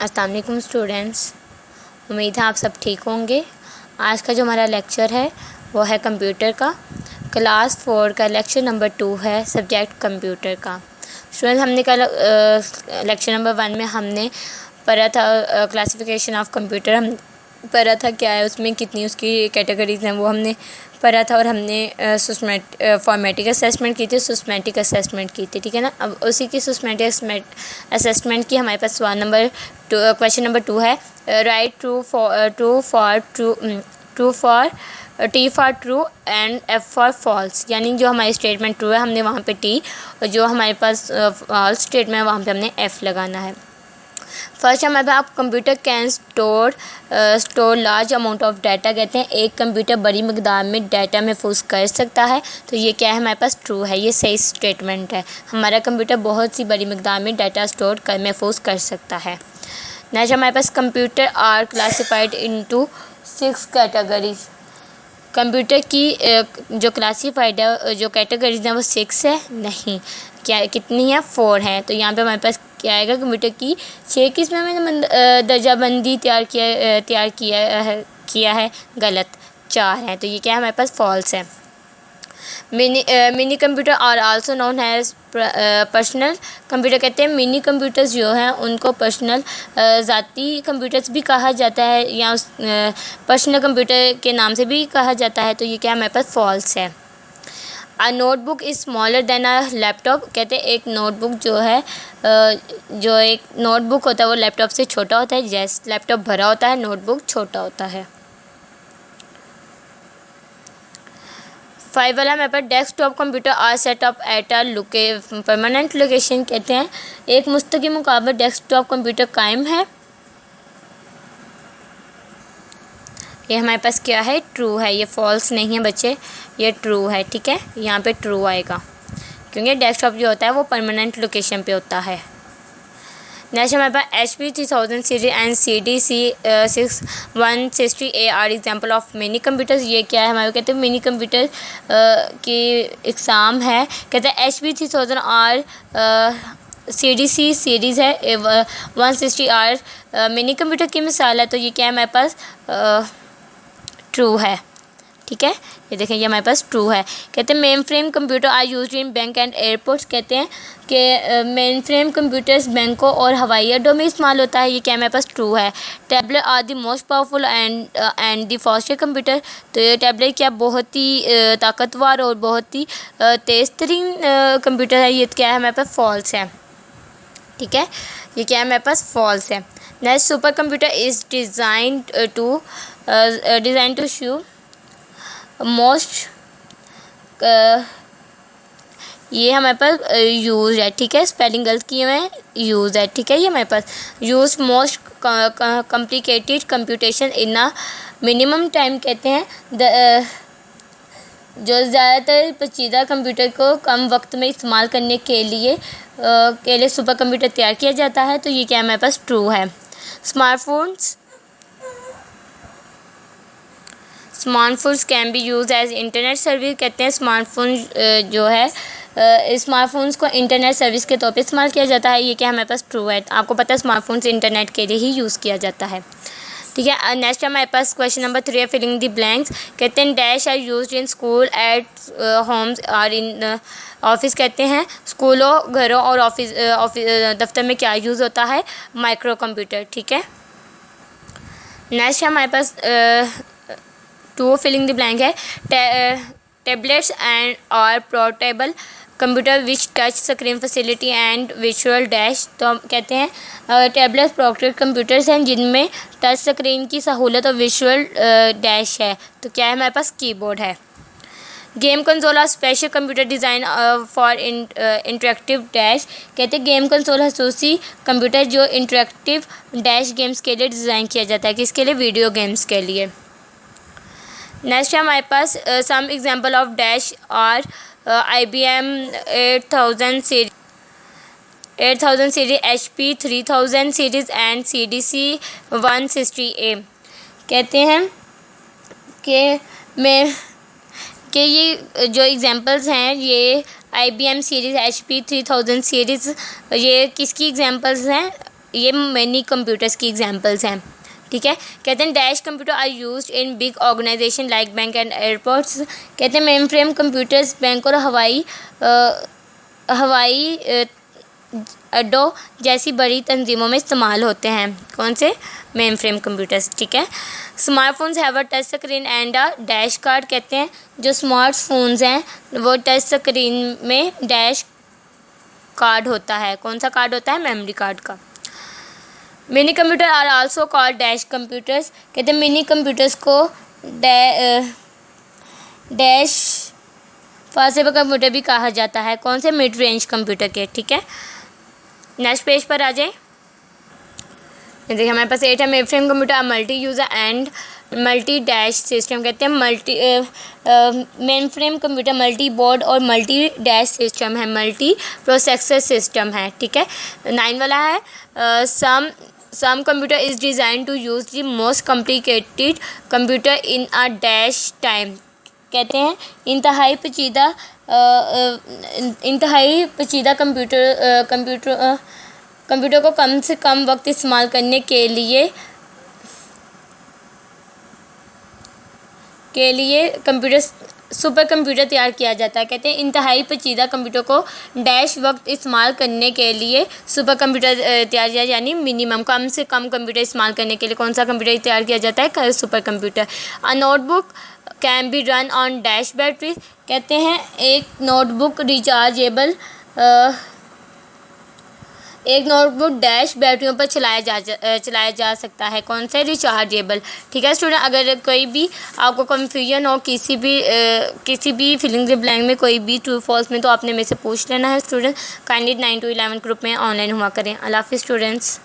अस्सलाम वालेकुम स्टूडेंट्स, उम्मीद है आप सब ठीक होंगे। आज का जो हमारा लेक्चर है वो है कंप्यूटर का। क्लास 4 का लेक्चर नंबर 2 है, सब्जेक्ट कंप्यूटर का। स्टूडेंट्स, हमने कल लेक्चर नंबर 1 में हमने पढ़ा था क्लासिफिकेशन ऑफ कंप्यूटर। हम पढ़ा था क्या है उसमें, कितनी उसकी कैटेगरीज़ हैं वो हमने पढ़ा था। और हमने फॉर्मेटिक असेसमेंट की थी, सिस्टमेटिक असेसमेंट की थी, ठीक है ना। अब उसी की सिस्टमेटिक असेसमेंट की हमारे पास क्वेश्चन नंबर 2 है। Write true for T for true and F for false, यानी जो हमारी स्टेटमेंट ट्रू है हमने वहाँ पे टी, और जो हमारे पास फॉल्स स्टेटमेंट है वहाँ पे हमने एफ़ लगाना है। फर्स्ट हमारे पास computer can store large amount of data, कहते हैं एक कंप्यूटर बड़ी मकदार में डाटा महफूज कर सकता है। तो ये क्या है, हमारे पास ट्रू है, ये सही स्टेटमेंट है। हमारा कंप्यूटर बहुत सी बड़ी मकदार में डाटा स्टोर कर महफूज कर सकता है। नेक्स्ट हमारे पास computer are classified into 6 categories. Computer की जो क्लासिफाइड है, जो कैटेगरीज हैं वो 6 है, नहीं क्या कितनी है, 4 है। तो यहाँ पे हमारे पास क्या आएगा, कंप्यूटर की 6 किस्में मैंने दर्जाबंदी किया है, गलत 4 है। तो ये क्या है, हमारे पास फॉल्स है। Mini computer are also known as personal computer, कहते हैं मिनी कंप्यूटर्स जो हैं उनको पर्सनल ज़ाती कंप्यूटर्स भी कहा जाता है, या पर्सनल कंप्यूटर के नाम से भी कहा जाता है। तो ये क्या हमारे पास फॉल्स है। A notebook is smaller than a laptop, कहते हैं एक नोटबुक जो है जो एक नोटबुक होता है वो लैपटॉप से छोटा होता है। जैसे लैपटॉप भरा होता है, नोटबुक छोटा होता है। 5 वाला हमारे पास desktop computer are setup at a permanent location, कहते हैं एक मुस्तकिल मुकाबले डेस्कटॉप कंप्यूटर कायम है। ये हमारे पास क्या है, ट्रू है, ये फॉल्स नहीं है बच्चे, ये ट्रू है, ठीक है। यहाँ पे ट्रू आएगा क्योंकि डेस्कटॉप जो होता है वो परमानेंट लोकेशन पे होता है। नेक्स्ट हमारे पास HP 3000 series and CDC 6160 AR example of mini computers. ये क्या है, हमारे कहते हैं मिनी कंप्यूटर की एग्ज़ाम है। कहते हैं HP 3000 R CDC सीरीज़ है, 160 R मिनी कंप्यूटर की मिसाल है। तो ये क्या है, हमारे पास ट्रू है, ठीक है। ये देखें, ये हमारे पास ट्रू है। कहते हैं mainframe computer are used in bank and airports, कहते हैं कि मेन फ्रेम कंप्यूटर्स बैंकों और हवाई अड्डों में इस्तेमाल होता है। ये क्या हमारे पास ट्रू है। Tablet are the most powerful and the fastest computer, तो ये टैबलेट क्या बहुत ही ताकतवर और बहुत ही तेज़ तरीन कंप्यूटर है। ये क्या है, हमारे पास फॉल्स है, ठीक है। ये क्या है, हमारे पास फॉल्स है। Next supercomputer is design to show most, ये हमारे पास यूज़ है, ठीक है। स्पेलिंग गलत किए हुए हैं, यूज़ है, ठीक है। ये हमारे पास use most complicated computation in a minimum time, कहते हैं जो ज़्यादातर पेचीदा कंप्यूटर को कम वक्त में इस्तेमाल करने के लिए सुपर कंप्यूटर तैयार किया जाता है। तो ये क्या हमारे पास ट्रू है। Smartphones can be use as internet service, कहते हैं स्मार्टफोन जो है स्मार्टफोन्स को इंटरनेट सर्विस के तौर पे इस्तेमाल किया जाता है। ये क्या हमारे पास ट्रू है। आपको पता है स्मार्टफोन्स इंटरनेट के लिए ही यूज़ किया जाता है, ठीक है। नेक्स्ट हमारे पास क्वेश्चन नंबर 3 है, फिलिंग द ब्लैंक्स। कहते हैं dash are used in school, at homes और इन ऑफिस, कहते हैं स्कूलों, घरों और ऑफिस दफ्तर में क्या यूज़ होता है, माइक्रो कंप्यूटर, ठीक है। नेक्स्ट हमारे पास 2 फिलिंग द ब्लैंक है। टैबलेट्स एंड और portable computer which touch screen facility and visual dash, तो हम कहते हैं टैबलेट पोर्टेबल कंप्यूटर्स हैं जिनमें टच स्क्रीन की सहूलत और विजुअल डैश है। तो क्या है, हमारे पास कीबोर्ड है। गेम कंसोल और special computer design for interactive dash, कहते हैं गेम कंसोल खसूसी कंप्यूटर जो इंटरेक्टिव डैश गेम्स के लिए डिज़ाइन किया जाता है। किसके लिए, वीडियो गेम्स के लिए। नेक्स्ट है हमारे पास सम एग्जांपल ऑफ डैश और IBM 8000 series HP 3000 series and CDC 160A, कहते हैं कि ये जो एग्जांपल्स हैं ये IBM सीरीज़ HP 3000 सीरीज़, ये किसकी एग्जांपल्स हैं, ये मिनी कंप्यूटर्स की एग्जांपल्स हैं, ठीक है। कहते हैं dash computer are used in big organisation like bank and airports. कहते हैं मेन फ्रेम कंप्यूटर्स बैंक और हवाई अड्डों जैसी बड़ी तंजीमों में इस्तेमाल होते हैं। कौन से? मेन फ्रेम कंप्यूटर्स, ठीक है। Smartphones have a touch screen and a dash card. कहते हैं जो स्मार्टफोन्स हैं वो टच स्क्रीन में डैश कार्ड होता है। कौन सा कार्ड होता है? मेमोरी कार्ड का। Mini computer are also called dash computers. कहते हैं मिनी कंप्यूटर्स को डैश फासेबल कंप्यूटर भी कहा जाता है। कौन से? मिड रेंज कंप्यूटर के, ठीक है। नेक्स्ट पेज पर आ जाए। देखिए हमारे पास 8 है। Mainframe computer multi user and multi dash system. कहते हैं mainframe computer multi board और मल्टी डैश सिस्टम है, मल्टी प्रोसेसर सिस्टम है, ठीक है। 9 वाला है some computer is design to use the most complicated computer in a dash time. कहते हैं इंतहाई पेचीदा कंप्यूटर को कम से कम वक्त इस्तेमाल करने के लिए सुपर कंप्यूटर तैयार किया जाता है। कहते हैं इंतहाई पेचीदा कंप्यूटर को डैश वक्त इस्तेमाल करने के लिए सुपर कंप्यूटर तैयार किया, यानी मिनिमम कम से कम कंप्यूटर इस्तेमाल करने के लिए कौन सा कंप्यूटर तैयार किया जाता है? Super computer. A notebook can be run on dash battery. कहते हैं एक नोटबुक डैश बैटरियों पर चलाया जा सकता है। कौन से? रिचार्जेबल, ठीक है स्टूडेंट। अगर कोई भी आपको कंफ्यूजन हो किसी भी फिलिंग द ब्लैंक में, कोई भी ट्रू फॉल्स में, तो आपने मेरे से पूछ लेना है स्टूडेंट। काइंडली 9 to 11 ग्रुप में ऑनलाइन हुआ करें। अल्लाह हाफिज़ स्टूडेंट्स।